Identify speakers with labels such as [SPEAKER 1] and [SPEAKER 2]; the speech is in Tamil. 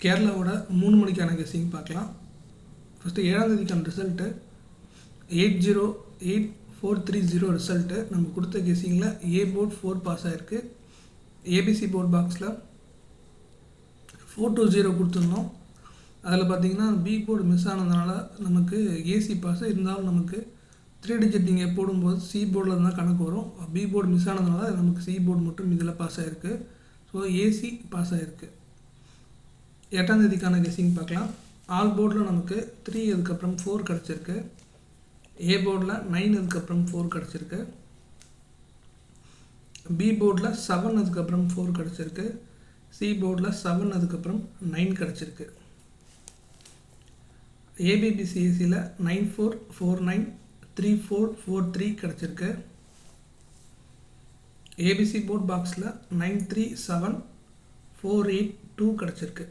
[SPEAKER 1] கேரளாவோட 3 மணிக்கான கெஸ்ஸிங் பார்க்கலாம். ஃபஸ்ட்டு 7ஆம் தேதிக்கான ரிசல்ட்டு 808430 ரிசல்ட்டு. நம்ம கொடுத்த கெஸ்ஸிங்கில் ஏ போர்ட் 4 பாஸ் ஆகிருக்கு. ஏபிசி போர்ட் பாக்ஸில் 420 கொடுத்துருந்தோம். அதில் பார்த்திங்கன்னா பி போர்டு மிஸ் ஆனதுனால நமக்கு ஏசி பாஸ், இருந்தாலும் நமக்கு 3 டிஜிட் நீங்கள் போடும்போது சி போர்டில் இருந்தால் கணக்கு வரும். பி போர்டு மிஸ் ஆனதுனால நமக்கு சி போர்டு மட்டும் இதில் பாஸ் ஆகிருக்கு. ஸோ ஏசி பாஸ் ஆகிருக்கு. 8ஆம் தேதிக்கான கெஸ்ஸிங் பார்க்கலாம். ஆல் போர்டில் நமக்கு 3 அதுக்கப்புறம் 4 கிடச்சிருக்கு. ஏ போர்டில் 9 அதுக்கப்புறம் 4 கிடச்சிருக்கு. பி போர்டில் 7 அதுக்கப்புறம் 4 கிடச்சிருக்கு. சி போர்டில் 7 அதுக்கப்புறம் 9 கிடச்சிருக்கு. ஏபிபிசிஎஸ்சியில் 94493443 கிடச்சிருக்கு. ஏபிசி போர்ட் பாக்ஸில் 937482 கிடச்சிருக்கு.